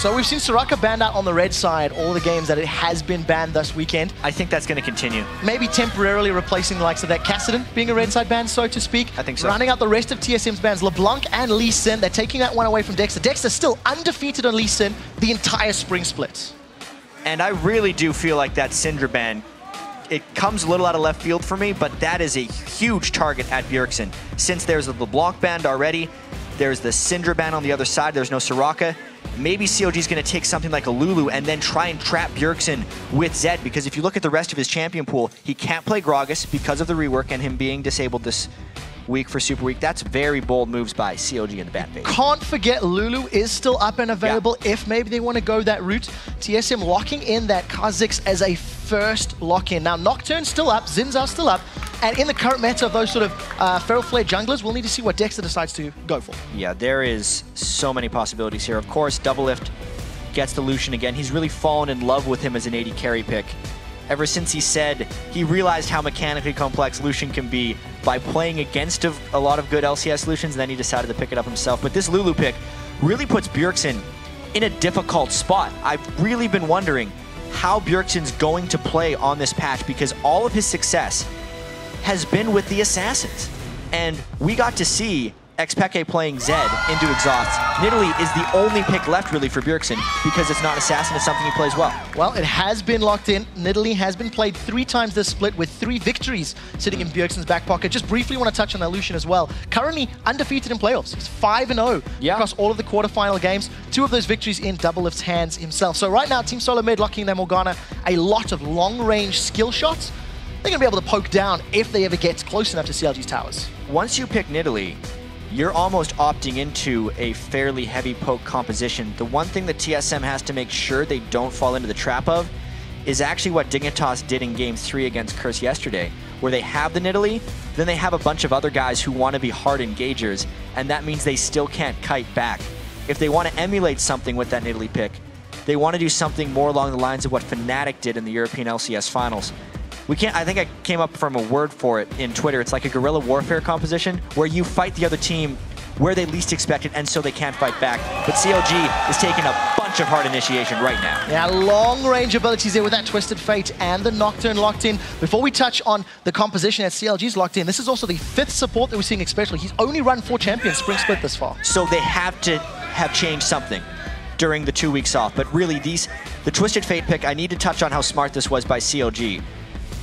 So we've seen Soraka banned out on the red side all the games that it has been banned this weekend. I think that's going to continue. Maybe temporarily replacing the likes of that Kassadin being a red side ban, so to speak. I think so. Running out the rest of TSM's bans, LeBlanc and Lee Sin, they're taking that one away from Dexter. Dexter still undefeated on Lee Sin the entire spring split. And I really do feel like that Syndra ban, it comes a little out of left field for me, but that is a huge target at Bjergsen. Since there's the LeBlanc ban already, there's the Syndra ban on the other side, there's no Soraka. Maybe CLG is going to take something like a Lulu and then try and trap Bjergsen with Zed, because if you look at the rest of his champion pool, he can't play Gragas because of the rework and him being disabled this week for Super Week. That's very bold moves by CLG in the ban phase. Can't forget Lulu is still up and available if maybe they want to go that route. TSM locking in that Kha'Zix as a first lock-in. Now Nocturne's still up, Zinza's still up, and in the current meta of those sort of Feral Flare junglers, we'll need to see what Dexter decides to go for. Yeah, there is so many possibilities here. Of course, Doublelift gets the Lucian again. He's really fallen in love with him as an AD carry pick. Ever since he realized how mechanically complex Lucian can be by playing against a lot of good LCS Lucians, and then he decided to pick it up himself. But this Lulu pick really puts Bjergsen in a difficult spot. I've really been wondering how Bjergsen's going to play on this patch, because all of his success has been with the Assassins. And we got to see Xpecial playing Zed into Exhaust. Nidalee is the only pick left really for Bjergsen, because it's not Assassin, it's something he plays well. Well, it has been locked in. Nidalee has been played 3 times this split with 3 victories sitting in Bjergsen's back pocket. Just briefly want to touch on that Lucian as well. Currently undefeated in playoffs. He's 5-0 across all of the quarterfinal games. 2 of those victories in Doublelift's hands himself. So right now, Team Solomid locking their Morgana a lot of long-range skill shots. They're going to be able to poke down if they ever get close enough to CLG's towers. Once you pick Nidalee, you're almost opting into a fairly heavy poke composition. The one thing that TSM has to make sure they don't fall into the trap of is actually what Dignitas did in Game 3 against Curse yesterday, where they have the Nidalee, then they have a bunch of other guys who want to be hard engagers, and that means they still can't kite back. If they want to emulate something with that Nidalee pick, they want to do something more along the lines of what Fnatic did in the European LCS Finals. I think I came up from a word for it in Twitter. It's like a guerrilla warfare composition where you fight the other team where they least expect it, and so they can't fight back. But CLG is taking a bunch of hard initiation right now. Yeah, long range abilities there with that Twisted Fate and the Nocturne locked in. Before we touch on the composition that CLG's locked in, this is also the 5th support that we're seeing Xpecial. He's only run 4 champions spring split this far. So they have to have changed something during the 2 weeks off. But really, the Twisted Fate pick, I need to touch on how smart this was by CLG.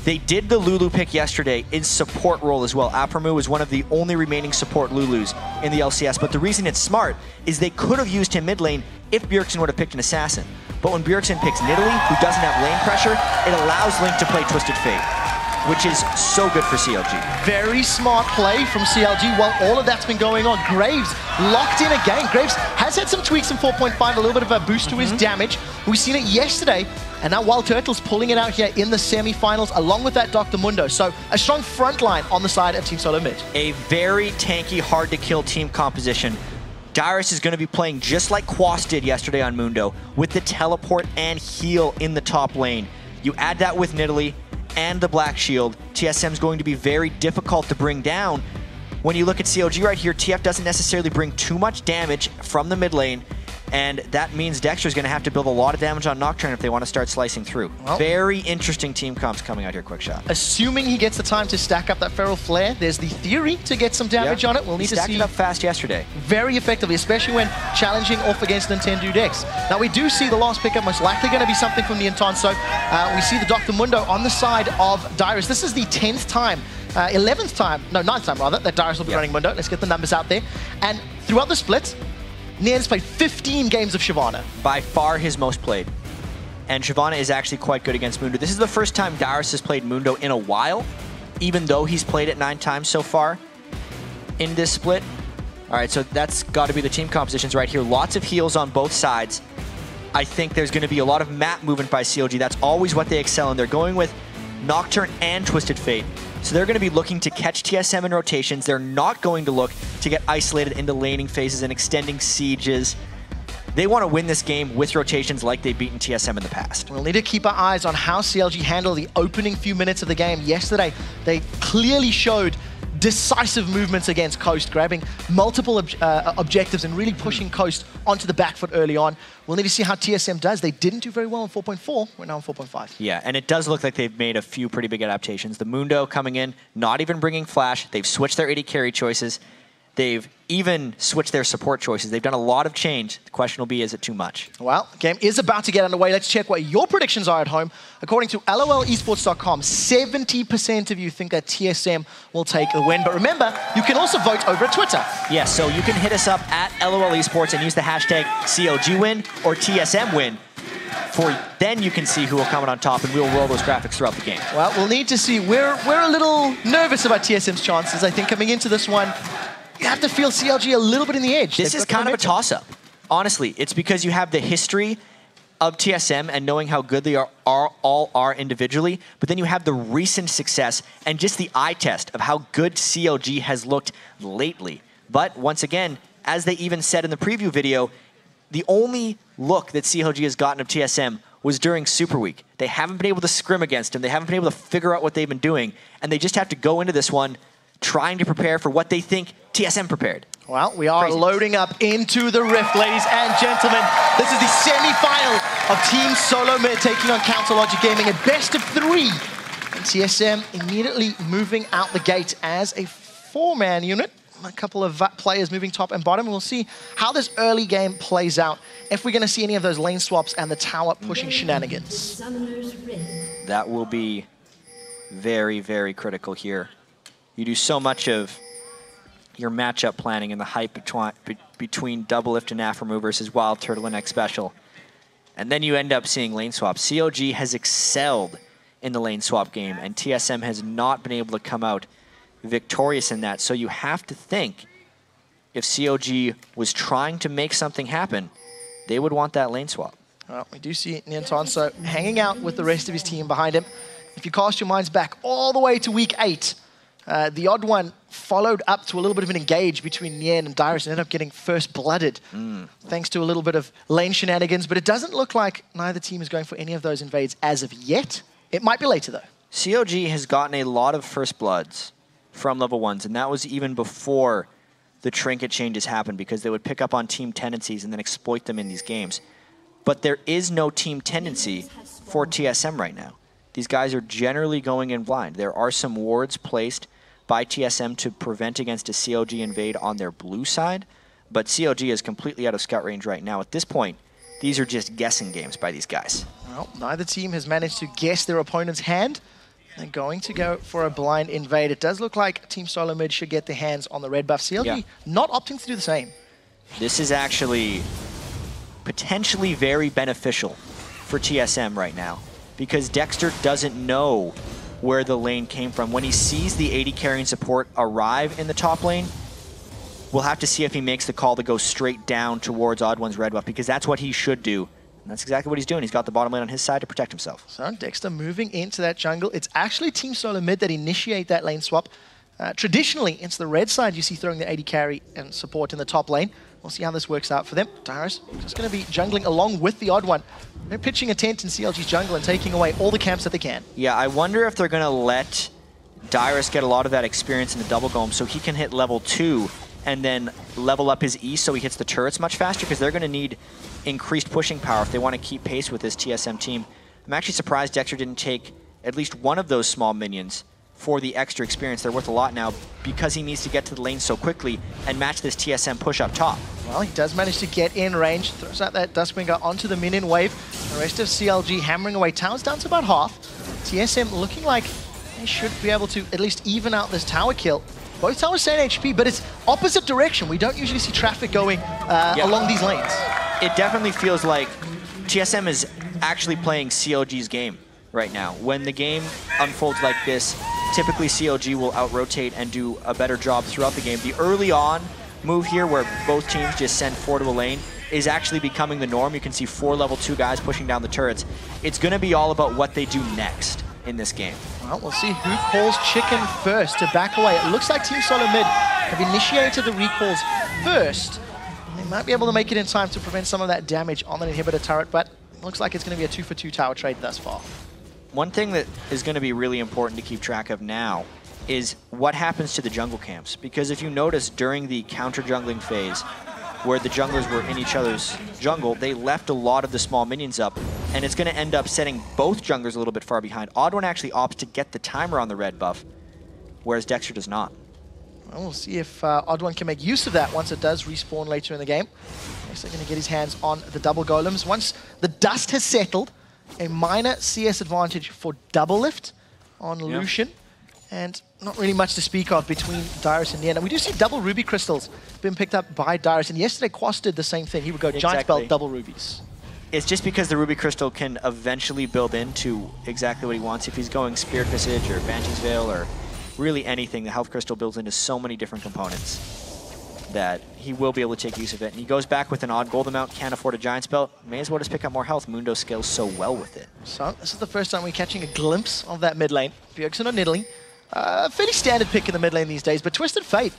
They did the Lulu pick yesterday in support role as well. Aphromoo is one of the only remaining support Lulus in the LCS, but the reason it's smart is they could have used him mid lane if Bjergsen would have picked an Assassin. But when Bjergsen picks Nidalee, who doesn't have lane pressure, it allows Link to play Twisted Fate, which is so good for CLG. Very smart play from CLG while all of that's been going on. Graves locked in again. Graves has had some tweaks in 4.5, a little bit of a boost to his damage. We've seen it yesterday, and now WildTurtle's pulling it out here in the semifinals along with that Dr. Mundo. So a strong front line on the side of Team Solomid. A very tanky, hard to kill team composition. Dyrus is going to be playing just like Quas did yesterday on Mundo, with the teleport and heal in the top lane. You add that with Nidalee and the Black Shield, TSM's going to be very difficult to bring down. When you look at CLG right here, TF doesn't necessarily bring too much damage from the mid lane, and that means Dexter's going to have to build a lot of damage on Nocturne if they want to start slicing through. Well, very interesting team comps coming out here, Quickshot. Assuming he gets the time to stack up that Feral Flare, there's the theory to get some damage on it. We'll need to see. Stacked it up fast yesterday. Very effectively, especially when challenging off against Nintendo decks. Now we do see the last pickup most likely going to be something from the Entonso. We see the Dr. Mundo on the side of Dyrus. This is the 10th time, 11th time, no, 9th time rather, that Dyrus will be running Mundo. Let's get the numbers out there. And throughout the split, Nien's played 15 games of Shyvana. By far his most played. And Shyvana is actually quite good against Mundo. This is the first time Dyrus has played Mundo in a while, even though he's played it 9 times so far in this split. All right, so that's got to be the team compositions right here. Lots of heals on both sides. I think there's going to be a lot of map movement by CLG. That's always what they excel in. They're going with Nocturne and Twisted Fate. So they're going to be looking to catch TSM in rotations. They're not going to look to get isolated into laning phases and extending sieges. They want to win this game with rotations like they've beaten TSM in the past. We'll need to keep our eyes on how CLG handle the opening few minutes of the game. Yesterday, they clearly showed decisive movements against Coast, grabbing multiple objectives and really pushing Coast onto the back foot early on. We'll need to see how TSM does. They didn't do very well in 4.4. We're now in 4.5. Yeah, and it does look like they've made a few pretty big adaptations. The Mundo coming in, not even bringing Flash. They've switched their AD carry choices. They've even switched their support choices. They've done a lot of change. The question will be, is it too much? Well, the game is about to get underway. Let's check what your predictions are at home. According to LOLesports.com, 70% of you think that TSM will take the win. But remember, you can also vote over at Twitter. Yeah, so you can hit us up at LOLesports and use the hashtag CLG win or TSM win. Then you can see who will come out on top, and we'll roll those graphics throughout the game. Well, we'll need to see. We're a little nervous about TSM's chances. I think coming into this one, you have to feel CLG a little bit in the edge. This is kind of a toss-up. Honestly, it's because you have the history of TSM and knowing how good they all are individually, but then you have the recent success and just the eye test of how good CLG has looked lately. But once again, as they even said in the preview video, the only look that CLG has gotten of TSM was during Super Week. They haven't been able to scrim against him. They haven't been able to figure out what they've been doing, and they just have to go into this one trying to prepare for what they think TSM prepared. Well, we are loading up into the Rift, ladies and gentlemen. This is the semi-final of Team Solomid taking on Counterlogic Gaming, a best of 3. And TSM immediately moving out the gate as a 4-man unit. A couple of players moving top and bottom. We'll see how this early game plays out, if we're going to see any of those lane swaps and the tower pushing shenanigans. That will be very, very critical here. You do so much of your matchup planning and the hype between Doublelift and Aphromoo versus WildTurtle and Xpecial. And then you end up seeing lane swaps. CLG has excelled in the lane swap game, and TSM has not been able to come out victorious in that. So you have to think, if CLG was trying to make something happen, they would want that lane swap. Well, we do see Nien hanging out with the rest of his team behind him. If you cast your minds back all the way to week 8, TheOddOne followed up to a little bit of an engage between Nien and Dyrus and ended up getting first-blooded thanks to a little bit of lane shenanigans. But it doesn't look like neither team is going for any of those invades as of yet. It might be later, though. CLG has gotten a lot of first bloods from level 1s, and that was even before the trinket changes happened, because they would pick up on team tendencies and then exploit them in these games. But there is no team tendency for TSM right now. These guys are generally going in blind. There are some wards placed by TSM to prevent against a CLG invade on their blue side, but CLG is completely out of scout range right now. At this point, these are just guessing games by these guys. Well, neither team has managed to guess their opponent's hand. They're going to go for a blind invade. It does look like Team Solomid should get their hands on the red buff. CLG not opting to do the same. This is actually potentially very beneficial for TSM right now, because Dexter doesn't know where the lane came from. When he sees the AD carrying support arrive in the top lane, we'll have to see if he makes the call to go straight down towards OddOne's red buff, because that's what he should do. And that's exactly what he's doing. He's got the bottom lane on his side to protect himself. So Dexter moving into that jungle. It's actually Team Solomid that initiate that lane swap. Traditionally, it's the red side you see throwing the AD carry and support in the top lane. We'll see how this works out for them. Dyrus just going to be jungling along with TheOddOne. They're pitching a tent in CLG's jungle and taking away all the camps that they can. Yeah, I wonder if they're going to let Dyrus get a lot of that experience in the double golem so he can hit level 2 and then level up his E so he hits the turrets much faster, because they're going to need increased pushing power if they want to keep pace with this TSM team. I'm actually surprised Dexter didn't take at least one of those small minions for the extra experience. They're worth a lot now because he needs to get to the lane so quickly and match this TSM push up top. Well, he does manage to get in range, throws out that Duskbringer onto the minion wave. The rest of CLG hammering away. Towers down to about half. TSM looking like they should be able to at least even out this tower kill. Both towers stay in HP, but it's opposite direction. We don't usually see traffic going along these lanes. It definitely feels like TSM is actually playing CLG's game right now. When the game unfolds like this, typically CLG will out-rotate and do a better job throughout the game. The early on move here, where both teams just send 4 to a lane, is actually becoming the norm. You can see 4 level 2 guys pushing down the turrets. It's going to be all about what they do next in this game. Well, we'll see who calls chicken first to back away. It looks like Team Solomid have initiated the recalls first. They might be able to make it in time to prevent some of that damage on the inhibitor turret, but it looks like it's going to be a 2-for-2 tower trade thus far. One thing that is going to be really important to keep track of now is what happens to the jungle camps. Because if you notice during the counter-jungling phase, where the junglers were in each other's jungle, they left a lot of the small minions up, and it's going to end up setting both junglers a little bit far behind. OddOne actually opts to get the timer on the red buff, whereas Dexter does not. Well, we'll see if OddOne can make use of that once it does respawn later in the game. Next, they're going to get his hands on the double golems. Once the dust has settled, a minor CS advantage for Doublelift on Lucian. And not really much to speak of between Dyrus and Nien. And we do see double ruby crystals being picked up by Dyrus. And yesterday, Quas did the same thing. He would go giant belt, double rubies. It's just because the ruby crystal can eventually build into exactly what he wants. If he's going Spirit Visage or Banshee's Veil or really anything, the health crystal builds into so many different components that he will be able to take use of it. And he goes back with an odd gold amount, can't afford a giant spell. May as well just pick up more health. Mundo scales so well with it. So this is the first time we're catching a glimpse of that mid lane. Bjergsen or Nidalee. Fairly standard pick in the mid lane these days, but Twisted Fate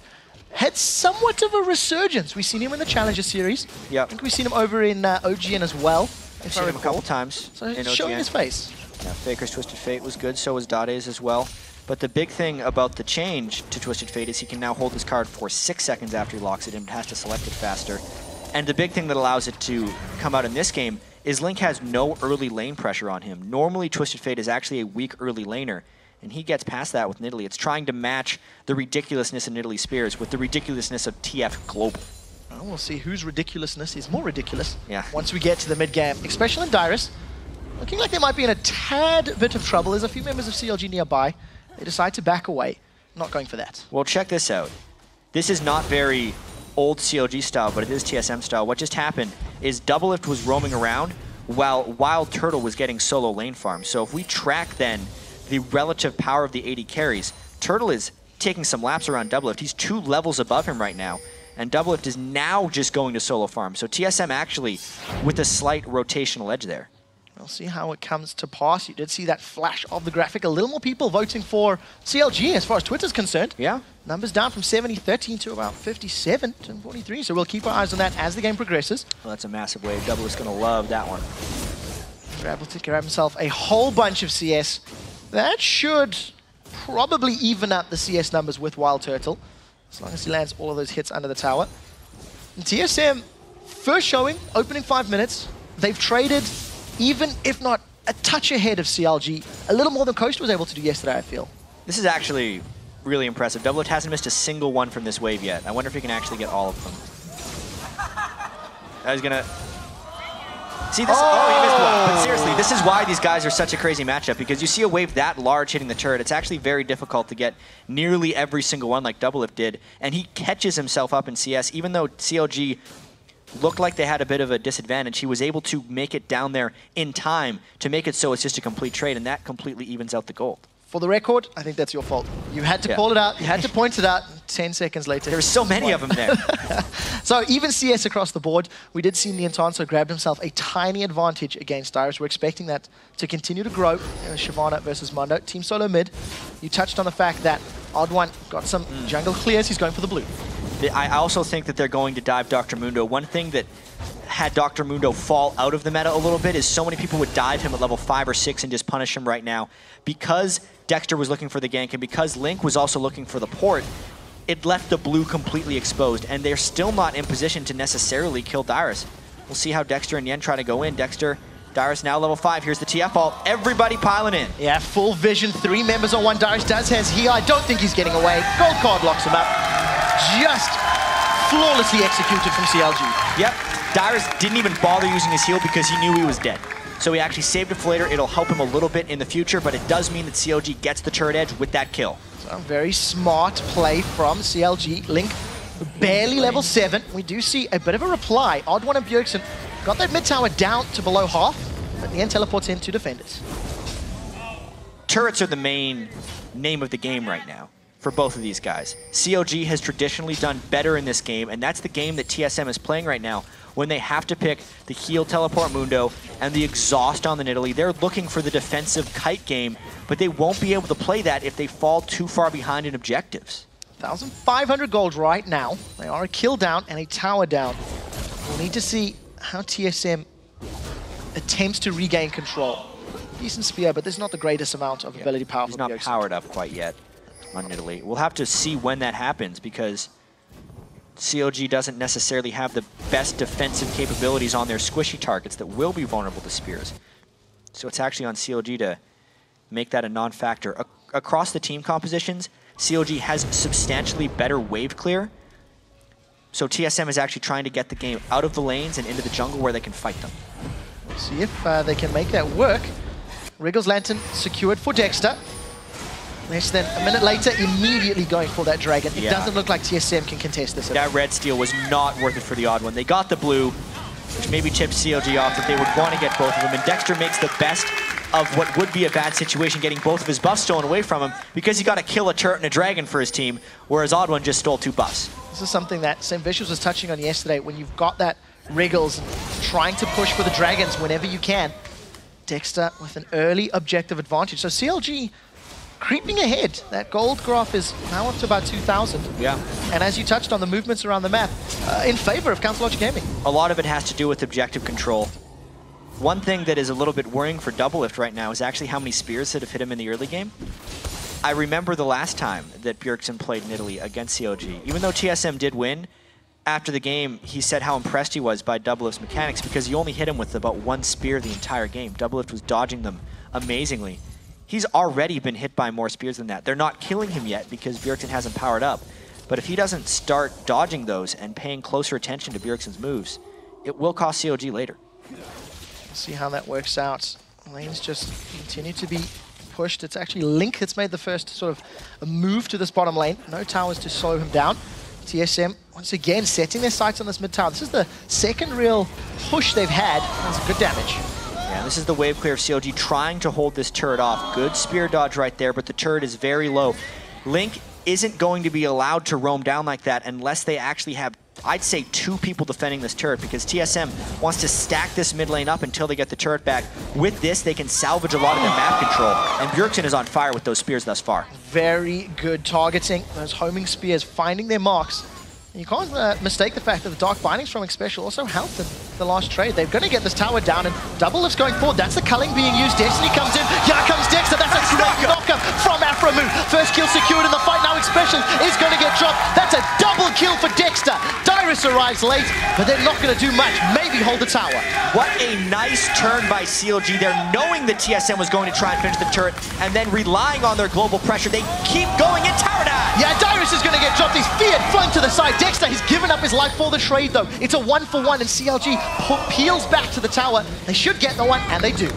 had somewhat of a resurgence. We've seen him in the Challenger Series. Yep. I think we've seen him over in OGN as well. I've seen him a couple times. So he's showing his face. Yeah, Faker's Twisted Fate was good, so was Dade's as well. But the big thing about the change to Twisted Fate is he can now hold his card for 6 seconds after he locks it in, has to select it faster. And the big thing that allows it to come out in this game is Link has no early lane pressure on him. Normally, Twisted Fate is actually a weak early laner, and he gets past that with Nidalee. It's trying to match the ridiculousness of Nidalee Spears with the ridiculousness of TF Global. Well, we'll see whose ridiculousness is more ridiculous once we get to the mid-game. Xpecial and Dyrus looking like they might be in a tad bit of trouble. There's a few members of CLG nearby. They decide to back away. Not going for that. Well, check this out. This is not very old CLG style, but it is TSM style. What just happened is Doublelift was roaming around while WildTurtle was getting solo lane farm. So if we track then the relative power of the AD carries, Turtle is taking some laps around Doublelift. He's 2 levels above him right now, and Doublelift is now just going to solo farm. So TSM actually with a slight rotational edge there. We'll see how it comes to pass. You did see that flash of the graphic. A little more people voting for CLG as far as Twitter's concerned. Yeah. Numbers down from 70-13 to about 57-43. So we'll keep our eyes on that as the game progresses. Well, that's a massive wave. Doublelift's going to love that one. Able to grab himself a whole bunch of CS. That should probably even up the CS numbers with WildTurtle, as long as he lands all of those hits under the tower. And TSM, first showing, opening 5 minutes. They've traded, even if not a touch ahead of CLG, a little more than Coast was able to do yesterday, I feel. This is actually really impressive. Doublelift hasn't missed a single one from this wave yet. I wonder if he can actually get all of them. I was gonna... See this? Oh, he missed one. But seriously, this is why these guys are such a crazy matchup, because you see a wave that large hitting the turret, it's actually very difficult to get nearly every single one like Doublelift did, and he catches himself up in CS. Even though CLG looked like they had a bit of a disadvantage, he was able to make it down there in time to make it so it's just a complete trade, and that completely evens out the gold. For the record, I think that's your fault. You had to call it out, you had to point it out, 10 seconds later. There were so many of them there. So even CS across the board, we did see Nien grabbed himself a tiny advantage against Dyrus. We're expecting that to continue to grow. Shyvana versus Mondo. Team Solomid, you touched on the fact that OddOne got some jungle clears, he's going for the blue. I also think that they're going to dive Dr. Mundo. One thing that had Dr. Mundo fall out of the meta a little bit is so many people would dive him at level 5 or 6 and just punish him right now. Because Dexter was looking for the gank and because Link was also looking for the port, it left the blue completely exposed, and they're still not in position to necessarily kill Dyrus. We'll see how Dexter and Nien try to go in. Dexter, Dyrus now level 5. Here's the TF ult. Everybody piling in. Yeah, full vision. 3 members on one. Dyrus does has heal. I don't think he's getting away. Gold card locks him up. Just flawlessly executed from CLG. Yep. Dyrus didn't even bother using his heal because he knew he was dead. So he actually saved it for later. It'll help him a little bit in the future, but it does mean that CLG gets the turret edge with that kill. So very smart play from CLG. Link barely level 7. We do see a bit of a reply. OddOne and Bjergsen got that mid tower down to below half, but Nien teleports in to defend it. Turrets are the main name of the game right now for both of these guys. CLG has traditionally done better in this game, and that's the game that TSM is playing right now. When they have to pick the heal teleport Mundo and the exhaust on the Nidalee, they're looking for the defensive kite game, but they won't be able to play that if they fall too far behind in objectives. 1,500 gold right now. They are a kill down and a tower down. We'll need to see how TSM attempts to regain control. Decent spear, but there's not the greatest amount of ability power. He's not powered up quite yet. on Nidalee. We'll have to see when that happens because CLG doesn't necessarily have the best defensive capabilities on their squishy targets that will be vulnerable to spears. So it's actually on CLG to make that a non-factor. Across the team compositions, CLG has substantially better wave clear. So TSM is actually trying to get the game out of the lanes and into the jungle where they can fight them. See if they can make that work. Wriggle's Lantern secured for Dexter. Less than a minute later, immediately going for that dragon. It doesn't look like TSM can contest this. That red steal was not worth it for the TheOddOne. They got the blue, which maybe tipped CLG off that they would want to get both of them. And Dexter makes the best of what would be a bad situation, getting both of his buffs stolen away from him because he got to kill a turret and a dragon for his team, whereas TheOddOne just stole 2 buffs. This is something that Semifinals was touching on yesterday. When you've got that Wriggles trying to push for the dragons whenever you can, Dexter with an early objective advantage. So CLG creeping ahead. That gold graph is now up to about 2,000. Yeah. And as you touched on, the movements around the map in favor of Counterlogic Gaming. A lot of it has to do with objective control. One thing that is a little bit worrying for Doublelift right now is actually how many spears that have hit him in the early game. I remember the last time that Bjergsen played Nidalee against CLG. Even though TSM did win, after the game, he said how impressed he was by Doublelift's mechanics because he only hit him with about 1 spear the entire game. Doublelift was dodging them amazingly. He's already been hit by more spears than that. They're not killing him yet because Bjergsen hasn't powered up. But if he doesn't start dodging those and paying closer attention to Bjergsen's moves, it will cost CLG later. We'll see how that works out. Lanes just continue to be pushed. It's actually Link that's made the first sort of a move to this bottom lane. No towers to slow him down. TSM, once again, setting their sights on this mid tower. This is the second real push they've had. That's good damage. Yeah, this is the wave clear of CLG trying to hold this turret off. Good spear dodge right there, but the turret is very low. Link isn't going to be allowed to roam down like that unless they actually have, I'd say, 2 people defending this turret because TSM wants to stack this mid lane up until they get the turret back. With this, they can salvage a lot of their map control, and Bjergsen is on fire with those spears thus far. Very good targeting. Those homing spears finding their marks. And you can't mistake the fact that the Dark Bindings from Xpecial also helped in the last trade. They're going to get this tower down, and Doublelift's going forward. That's the culling being used. Destiny comes in. Here comes Dexter. That's a great knocker from Aphromoo. First kill secured in the fight. Now Xpecial is going to get dropped. That's a double kill for Dexter. Dyrus arrives late, but they're not going to do much. Maybe hold the tower. What a nice turn by CLG. They're knowing that TSM was going to try and finish the turret, and then relying on their global pressure. They keep going in tower dive. Yeah, Dyrus is going to get dropped. He's feared, flung to the side. Dexter, he's given up his life for the trade, though. It's a 1-for-1, and CLG peels back to the tower. They should get the one, and they do.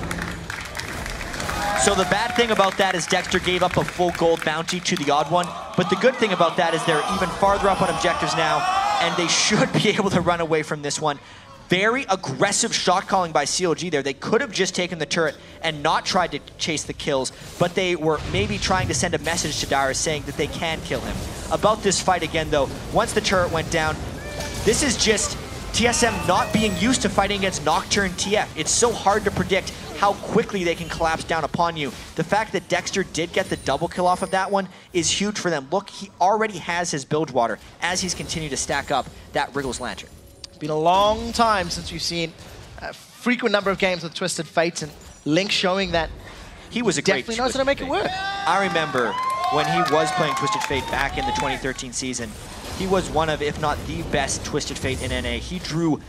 So the bad thing about that is Dexter gave up a full gold bounty to the TheOddOne, but the good thing about that is they're even farther up on objectives now, and they should be able to run away from this one. Very aggressive shot calling by CLG there. They could have just taken the turret and not tried to chase the kills, but they were maybe trying to send a message to Dyrus saying that they can kill him. About this fight again, though, once the turret went down, this is just TSM not being used to fighting against Nocturne TF. It's so hard to predict how quickly they can collapse down upon you. The fact that Dexter did get the double kill off of that one is huge for them. Look, he already has his bilge water as he's continued to stack up that Wriggles Lantern. It's been a long time since we've seen a frequent number of games with Twisted Fates, and Link showing that he was a great definitely knows how to make it work. I remember when he was playing Twisted Fate back in the 2013 season, he was one of, if not the best Twisted Fate in NA. He drew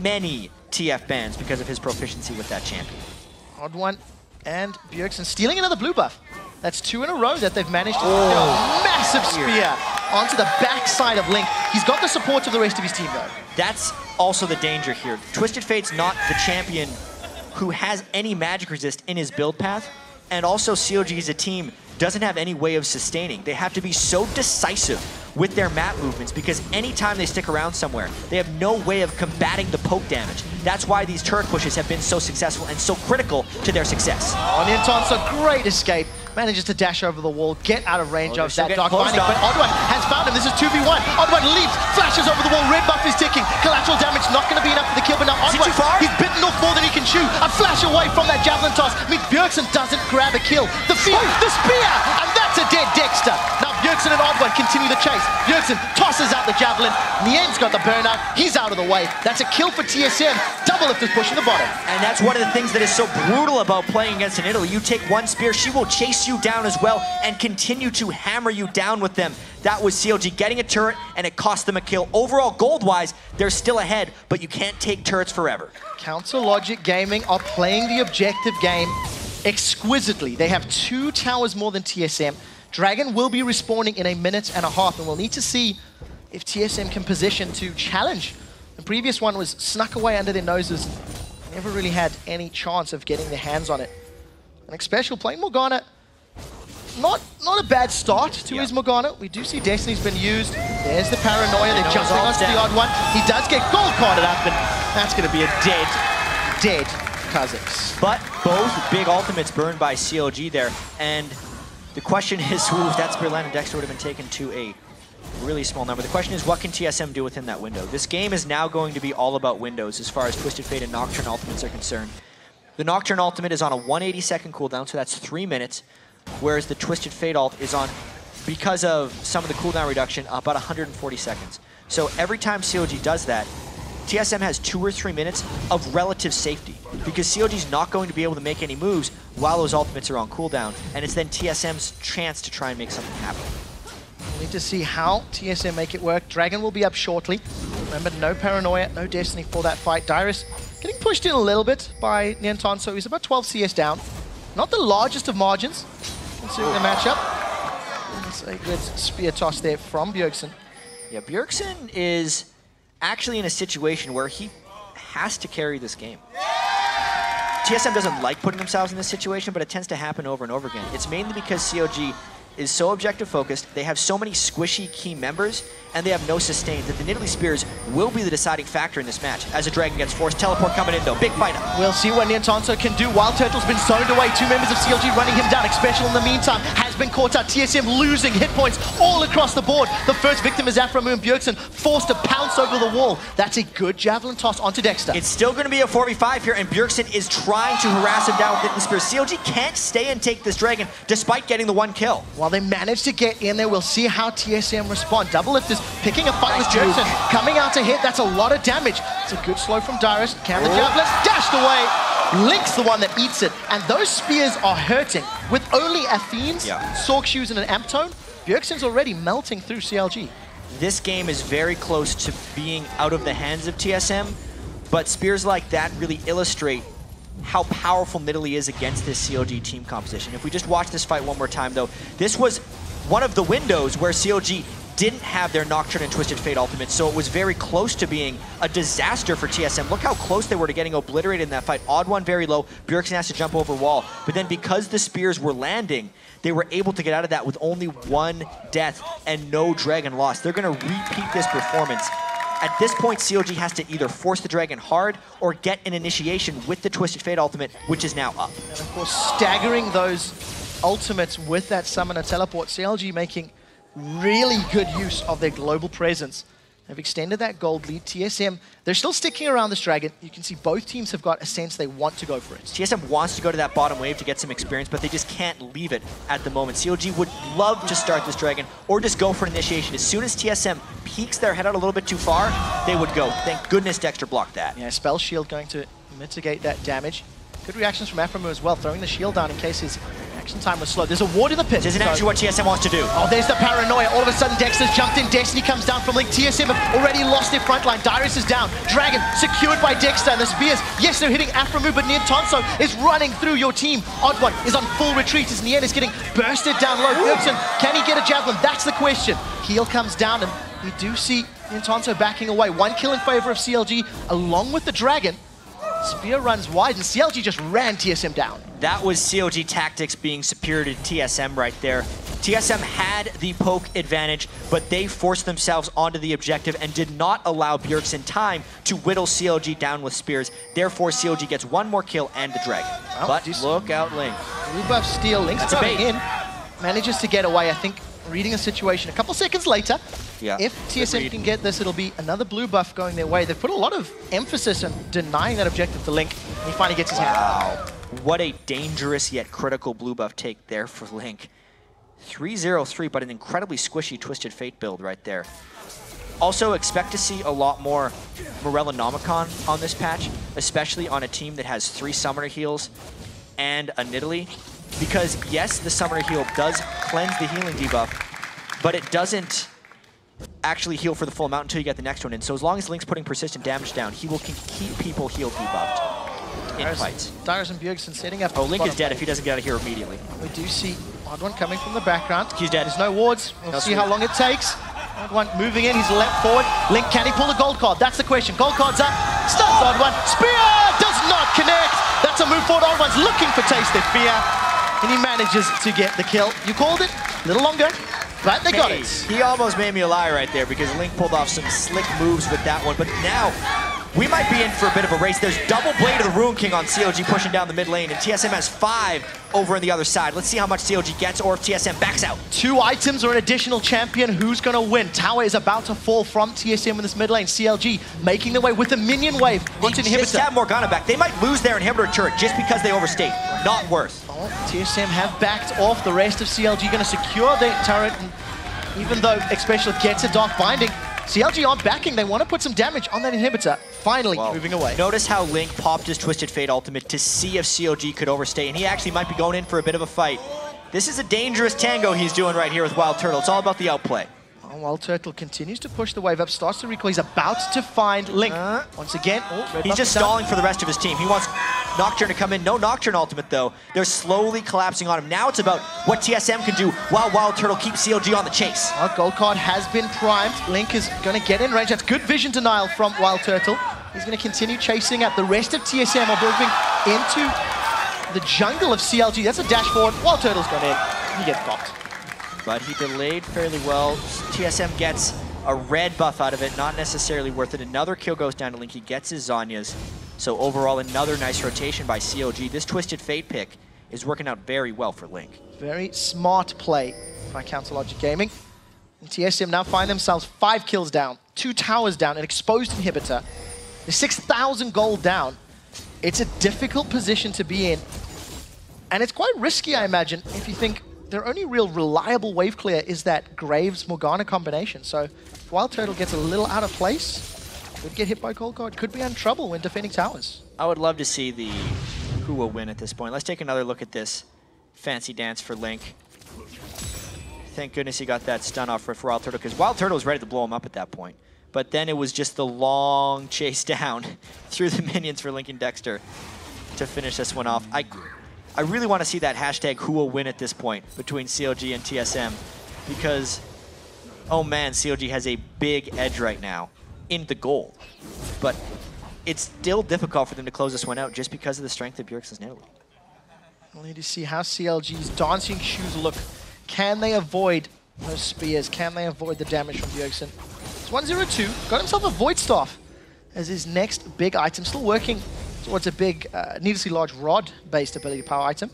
many TF bans because of his proficiency with that champion. TheOddOne and Bjergsen stealing another blue buff. That's 2 in a row that they've managed to get a massive spear onto the backside of Link. He's got the support of the rest of his team, though. That's also the danger here. Twisted Fate's not the champion who has any magic resist in his build path, and also CLG as a team doesn't have any way of sustaining. They have to be so decisive with their map movements because anytime they stick around somewhere, they have no way of combating the poke damage. That's why these turret pushes have been so successful and so critical to their success. Nien, a great escape. Manages to dash over the wall, get out of range of that Dark Binding, but TheOddOne has found him. This is 2v1. TheOddOne leaps, flashes over the wall, red buff is ticking. Collateral damage not going to be enough for the kill, but now TheOddOne, he's bitten off more than he can chew. A flash away from that javelin toss means Bjergsen doesn't grab a kill. The fear, the spear, and that's a dead Dexter. Now Bjergsen Bjergsen and OddOne continue the chase. Bjergsen tosses out the javelin. Nien's got the burnout. He's out of the way. That's a kill for TSM. Doublelift is pushing the bottom. And that's one of the things that is so brutal about playing against Nidalee. You take one spear, she will chase you down as well and continue to hammer you down with them. That was CLG getting a turret, and it cost them a kill. Overall, gold-wise, they're still ahead, but you can't take turrets forever. Counter Logic Gaming are playing the objective game exquisitely. They have 2 towers more than TSM. Dragon will be respawning in a minute and a half, and we'll need to see if TSM can position to challenge. The previous one was snuck away under their noses. Never really had any chance of getting their hands on it. And Xpecial playing Morgana. Not a bad start to his Morgana. We do see Destiny's been used. There's the paranoia. They're jumping onto the OddOne. He does get gold carded up, and that's going to be a dead Kha'Zix. But both big ultimates burned by CLG there. And the question is, if that spear landed, Dexter would have been taken to a really small number. The question is, what can TSM do within that window? This game is now going to be all about windows as far as Twisted Fate and Nocturne ultimates are concerned. The Nocturne ultimate is on a 180-second cooldown, so that's 3 minutes. Whereas the Twisted Fate ult is on, because of some of the cooldown reduction, about 140 seconds. So every time CLG does that, TSM has 2 or 3 minutes of relative safety, because CLG's not going to be able to make any moves while those ultimates are on cooldown, and it's then TSM's chance to try and make something happen. We need to see how TSM make it work. Dragon will be up shortly. Remember, no paranoia, no Destiny for that fight. Dyrus getting pushed in a little bit by Nien, so he's about 12 CS down. Not the largest of margins, considering the matchup. It's a good spear toss there from Bjergsen. Yeah, Bjergsen is actually in a situation where he has to carry this game. TSM doesn't like putting themselves in this situation, but it tends to happen over and over again. It's mainly because CLG is so objective focused, they have so many squishy key members, and they have no sustain, that the Nidalee Spears will be the deciding factor in this match. As a Dragon gets forced, teleport coming in though, big fight. We'll see what Nien can do. WildTurtle's been zoned away, 2 members of CLG running him down. Xpecial in the meantime has been caught out. TSM losing hit points all across the board. The first victim is Aphromoo, and Bjergsen forced to pounce over the wall. That's a good javelin toss onto Dexter. It's still going to be a 4v5 here, and Bjergsen is trying to harass him down with Nidalee Spears. CLG can't stay and take this Dragon despite getting the 1 kill. While they manage to get in there, we'll see how TSM respond. Doublelift is picking a fight with Bjergsen, coming out to hit. That's a lot of damage. It's a good slow from Dyrus. Can the javelin dashed away. Link's the one that eats it. And those spears are hurting. With only Athene's, Sork Shoes, and an Amp Tone, Bjergsen's already melting through CLG. This game is very close to being out of the hands of TSM, but spears like that really illustrate how powerful Nidalee is against this CLG team composition. If we just watch this fight one more time though, this was one of the windows where CLG didn't have their Nocturne and Twisted Fate ultimates, so it was very close to being a disaster for TSM. Look how close they were to getting obliterated in that fight. OddOne very low, Bjergsen has to jump over wall, but then because the spears were landing, they were able to get out of that with only 1 death and no Dragon lost. They're gonna repeat this performance. At this point, CLG has to either force the Dragon hard or get an initiation with the Twisted Fate ultimate, which is now up. And of course, staggering those ultimates with that summoner teleport, CLG making really good use of their global presence. They've extended that gold lead. TSM, they're still sticking around this Dragon. You can see both teams have got a sense they want to go for it. TSM wants to go to that bottom wave to get some experience, but they just can't leave it at the moment. CLG would love to start this Dragon or just go for an initiation. As soon as TSM peeks their head out a little bit too far, they would go. Thank goodness Dexter blocked that. Yeah, Spell Shield going to mitigate that damage. Good reactions from Aphromoo as well, throwing the shield down in case his reaction time was slow. There's a ward in the pit. This isn't actually what TSM wants to do. Oh, there's the paranoia. All of a sudden, Dexter's jumped in. Destiny comes down from Link. TSM have already lost their front line. Dyrus is down. Dragon secured by Dexter. And the spears, yes, they're hitting Aphromoo, but Nien is running through your team. OddOne is on full retreat as Nien is getting bursted down low. Bjergsen, can he get a javelin? That's the question. Heal comes down, and we do see Nien backing away. 1 kill in favor of CLG, along with the Dragon. Spear runs wide, and CLG just ran TSM down. That was CLG tactics being superior to TSM right there. TSM had the poke advantage, but they forced themselves onto the objective and did not allow Bjergsen time to whittle CLG down with spears. Therefore, CLG gets 1 more kill and the Dragon. Well, but look out, Link. Blue buff steal. Link's going in. Manages to get away, I think, reading a situation a couple seconds later. Yeah. If TSM can get this, it'll be another blue buff going their way. They've put a lot of emphasis on denying that objective to Link, and he finally gets his hand. Wow. What a dangerous yet critical blue buff take there for Link. 3-0-3, but an incredibly squishy Twisted Fate build right there. Also, expect to see a lot more Morellonomicon on this patch, especially on a team that has 3 Summoner Heals and a Nidalee. Because, yes, the Summoner Heal does cleanse the healing debuff, but it doesn't actually heal for the full amount until you get the next one in. So as long as Link's putting persistent damage down, he will keep people healed debuffed in fights. Dyrus and Bjergsen setting up. Oh, Link is dead if he doesn't get out of here immediately. We do see OddOne coming from the background. He's dead. There's no wards. We'll see how long it takes. OddOne moving in. He's leapt forward. Link, can he pull a gold card? That's the question. Gold card's up. Stuns OddOne. Spear does not connect. That's a move forward. OddOne's looking for Taste of Fear, and he manages to get the kill. You called it. A little longer, but they got it. He almost made me a lie right there because Link pulled off some slick moves with that one. But now, we might be in for a bit of a race. There's double Blade of the Rune King on CLG pushing down the mid lane, and TSM has 5 over on the other side. Let's see how much CLG gets or if TSM backs out. 2 items or an additional champion. Who's going to win? Tower is about to fall from TSM in this mid lane. CLG making the way with a minion wave onto They inhibitor. just have Morgana back. They might lose their inhibitor turret just because they overstayed. Not worth. Oh, TSM have backed off. The rest of CLG going to secure their turret. And even though Xpecial gets a Dark Binding, CLG aren't backing. They want to put some damage on that inhibitor. Finally moving away. Notice how Link popped his Twisted Fate ultimate to see if CLG could overstay, and he actually might be going in for a bit of a fight. This is a dangerous tango he's doing right here with WildTurtle. It's all about the outplay. Oh, WildTurtle continues to push the wave up, starts to recoil. He's about to find Link. Once again, he's just stalling for the rest of his team. He wants Nocturne to come in. No Nocturne ultimate, though. They're slowly collapsing on him. Now it's about what TSM can do while WildTurtle keeps CLG on the chase. Gold card has been primed. Link is going to get in range. That's good vision denial from WildTurtle. He's going to continue chasing up. The rest of TSM are moving into the jungle of CLG. That's a dash forward. WildTurtle's gone in. He gets blocked. But he delayed fairly well. TSM gets a red buff out of it. Not necessarily worth it. Another kill goes down to Link. He gets his Zhonya's. So overall, another nice rotation by CLG. This Twisted Fate pick is working out very well for Link. Very smart play by Counter Logic Gaming. And TSM now find themselves 5 kills down, 2 towers down, an exposed inhibitor. They're 6,000 gold down. It's a difficult position to be in. And it's quite risky, I imagine, if you think their only real reliable wave clear is that Graves-Morgana combination. So if WildTurtle gets a little out of place, could get hit by Cold Card, could be in trouble when defending towers. I would love to see who will win at this point. Let's take another look at this fancy dance for Link. Thank goodness he got that stun off for WildTurtle, because WildTurtle was ready to blow him up at that point. But then it was just the long chase down through the minions for Link and Dexter to finish this one off. I really want to see that hashtag who will win at this point between CLG and TSM, because, oh man, CLG has a big edge right now in the goal. But it's still difficult for them to close this one out just because of the strength of Bjergsen Nidalee. We'll need to see how CLG's dancing shoes look. Can they avoid those spears? Can they avoid the damage from Bjergsen? It's 1-0-2, got himself a Void Staff as his next big item, still working towards a big, needlessly large rod-based ability power item.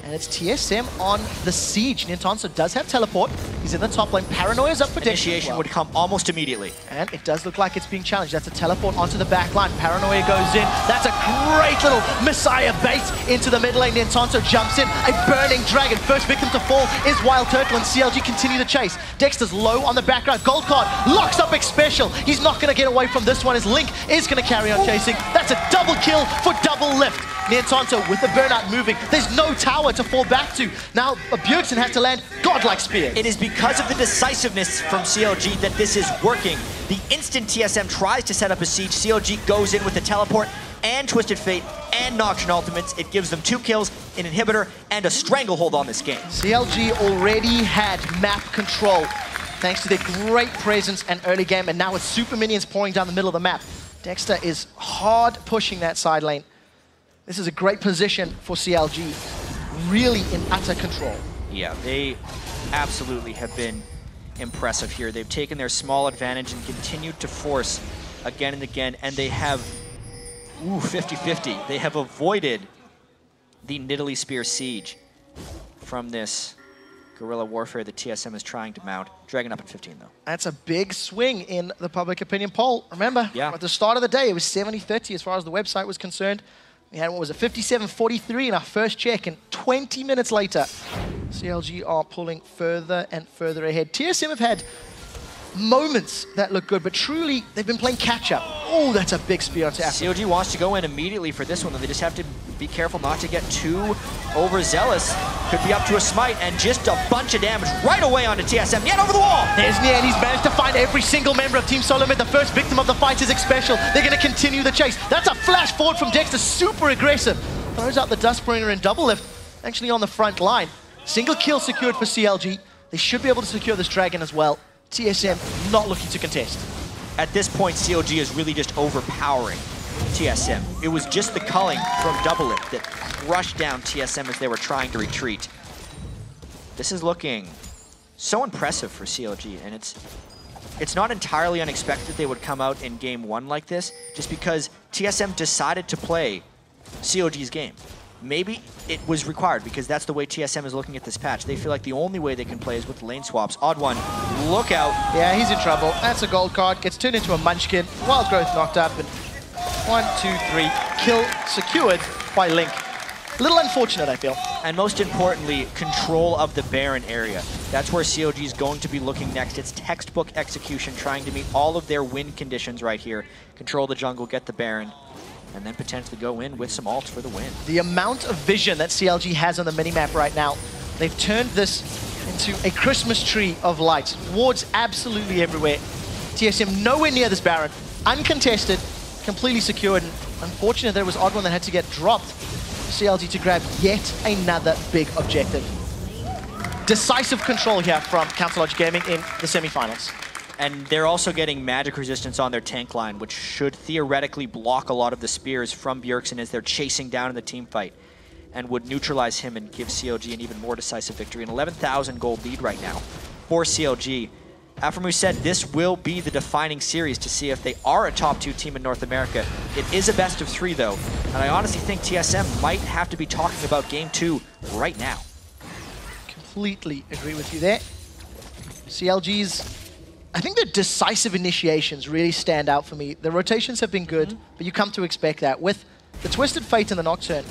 And it's TSM on the siege. Nien does have teleport. He's in the top lane. Paranoia's up for initiation would come almost immediately. And it does look like it's being challenged. That's a teleport onto the back line. Paranoia goes in. That's a great little Messiah bait into the mid lane. Nien jumps in. A burning dragon. First victim to fall is WildTurtle, and CLG continue the chase. Dexter's low on the background. Gold card locks up Xpecial. He's not going to get away from this one as Link is going to carry on chasing. That's a double kill for Doublelift. Nien with the burnout moving. There's no tower to fall back to. Now Bjergsen has to land godlike spears. It is because of the decisiveness from CLG that this is working. The instant TSM tries to set up a siege, CLG goes in with the teleport and Twisted Fate and Nocturne ultimates. It gives them 2 kills, an inhibitor, and a stranglehold on this game. CLG already had map control thanks to their great presence and early game, and now with super minions pouring down the middle of the map. Dexter is hard pushing that side lane. This is a great position for CLG, really in utter control. Yeah, they absolutely have been impressive here. They've taken their small advantage and continued to force again and again, and they have, 50-50. They have avoided the Nidalee Spear siege from this guerrilla warfare that TSM is trying to mount. Dragon up at 15, though. That's a big swing in the public opinion poll. Remember, at the start of the day, it was 70-30 as far as the website was concerned. We had, what was it, 57-43 in our first check, and 20 minutes later, CLG are pulling further and further ahead. TSM have had moments that look good, but truly, they've been playing catch-up. Oh, that's a big spear onto Aphromoo. CLG wants to go in immediately for this one, though. They just have to be careful not to get too overzealous. Could be up to a smite, and just a bunch of damage right away onto TSM. Nien over the wall! There's Nien. He's managed to find every single member of Team Solomid. The first victim of the fight is Xpecial. They're going to continue the chase. That's a flash forward from Dexter. Super aggressive. Throws out the Dustbringer and Doublelift, actually on the front line. Single kill secured for CLG. They should be able to secure this dragon as well. TSM not looking to contest. At this point, CLG is really just overpowering TSM. It was just the culling from Doublelift that crushed down TSM as they were trying to retreat. This is looking so impressive for CLG, and it's not entirely unexpected they would come out in game one like this, just because TSM decided to play CLG's game. Maybe it was required because that's the way TSM is looking at this patch. They feel like the only way they can play is with lane swaps. TheOddOne, look out. Yeah, he's in trouble. That's a gold card. Gets turned into a munchkin. Wild growth knocked up. And 1, 2, 3. Kill secured by Link. A little unfortunate, I feel. And most importantly, control of the Baron area. That's where CLG is going to be looking next. It's textbook execution, trying to meet all of their win conditions right here. Control the jungle, get the Baron, and then potentially go in with some ults for the win. The amount of vision that CLG has on the minimap right now, they've turned this into a Christmas tree of lights. Wards absolutely everywhere. TSM nowhere near this Baron. Uncontested, completely secured. And unfortunately, there was TheOddOne that had to get dropped for CLG to grab yet another big objective. Decisive control here from CLG Gaming in the semifinals. And they're also getting magic resistance on their tank line, which should theoretically block a lot of the spears from Bjergsen as they're chasing down in the team fight, and would neutralize him and give CLG an even more decisive victory. An 11,000 gold lead right now for CLG. Aphromoo said this will be the defining series to see if they are a top 2 team in North America. It is a best of 3 though, and I honestly think TSM might have to be talking about game 2 right now. Completely agree with you there. CLG's, I think the decisive initiations really stand out for me. The rotations have been good, but you come to expect that. With the Twisted Fate and the Nocturne,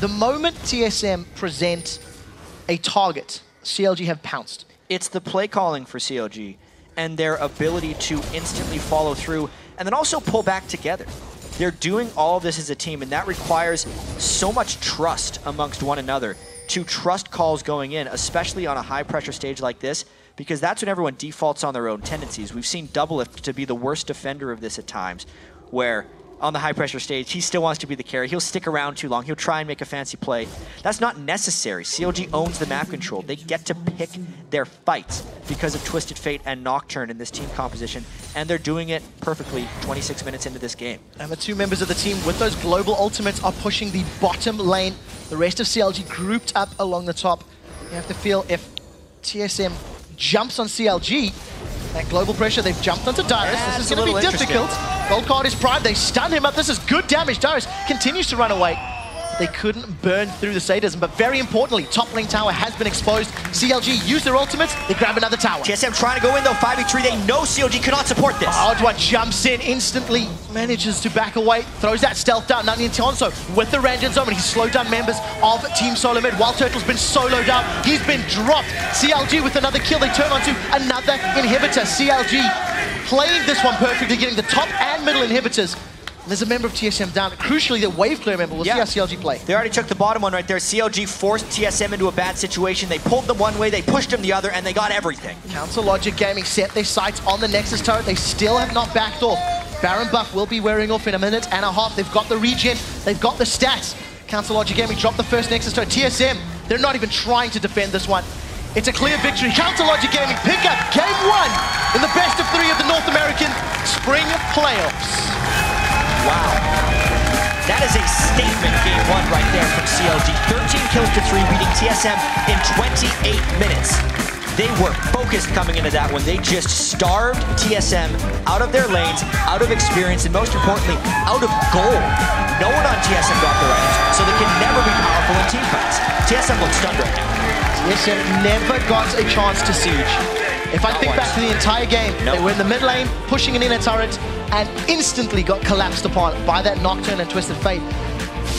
the moment TSM present a target, CLG have pounced. It's the play calling for CLG and their ability to instantly follow through and then also pull back together. They're doing all of this as a team, and that requires so much trust amongst one another to trust calls going in, especially on a high-pressure stage like this, because that's when everyone defaults on their own tendencies. We've seen Doublelift to be the worst defender of this at times, where on the high-pressure stage, he still wants to be the carry. He'll stick around too long. He'll try and make a fancy play. That's not necessary. CLG owns the map control. They get to pick their fights because of Twisted Fate and Nocturne in this team composition, and they're doing it perfectly 26 minutes into this game. And the 2 members of the team with those global ultimates are pushing the bottom lane. The rest of CLG grouped up along the top. You have to feel if TSM jumps on CLG, that global pressure, they've jumped onto Dyrus. Yeah, this is going to be difficult. Gold card is primed. They stun him up. This is good damage. Dyrus continues to run away. They couldn't burn through the sadism, but very importantly, top lane tower has been exposed. CLG use their ultimates. They grab another tower. TSM trying to go in though, 5v3. They know CLG cannot support this. TheOddOne jumps in instantly, manages to back away, throws that stealth down. Nien with the range zone, and he's slowed down members of Team Solomid. WildTurtle's been soloed out. He's been dropped. CLG with another kill. They turn onto another inhibitor. CLG playing this one perfectly, getting the top and middle inhibitors. There's a member of TSM down. Crucially, the wave clear member. We'll see how CLG play. They already took the bottom one right there. CLG forced TSM into a bad situation. They pulled them one way, they pushed them the other, and they got everything. CLG Gaming set their sights on the Nexus turret. They still have not backed off. Baron buff will be wearing off in a minute and a half. They've got the regen. They've got the stats. CLG Gaming dropped the first Nexus turret. TSM, they're not even trying to defend this one. It's a clear victory. CLG Gaming pick up game 1 in the best of 3 of the North American Spring Playoffs. Wow. That is a statement game 1 right there from CLG. 13 kills to 3, beating TSM in 28 minutes. They were focused coming into that one. They just starved TSM out of their lanes, out of experience, and most importantly, out of gold. No one on TSM got their items, so they can never be powerful in team fights. TSM looks stunned right now. TSM never got a chance to siege. If I think back to the entire game, they were in the mid lane, pushing an inner turret, and instantly got collapsed upon by that Nocturne and Twisted Fate.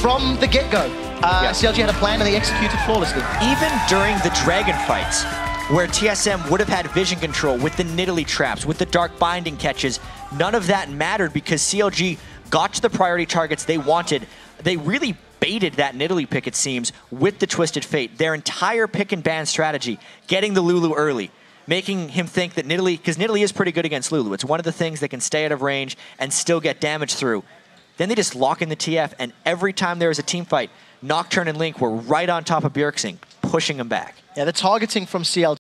From the get-go, CLG had a plan and they executed flawlessly. Even during the Dragon fights, where TSM would have had vision control with the Nidalee traps, with the dark binding catches, none of that mattered because CLG got to the priority targets they wanted. They really baited that Nidalee pick, it seems, with the Twisted Fate. Their entire pick and ban strategy, getting the Lulu early, making him think that Nidalee, because Nidalee is pretty good against Lulu. It's one of the things that can stay out of range and still get damage through. Then they just lock in the TF, and every time there was a team fight, Nocturne and Link were right on top of Bjergsen, pushing him back. Yeah, the targeting from CLG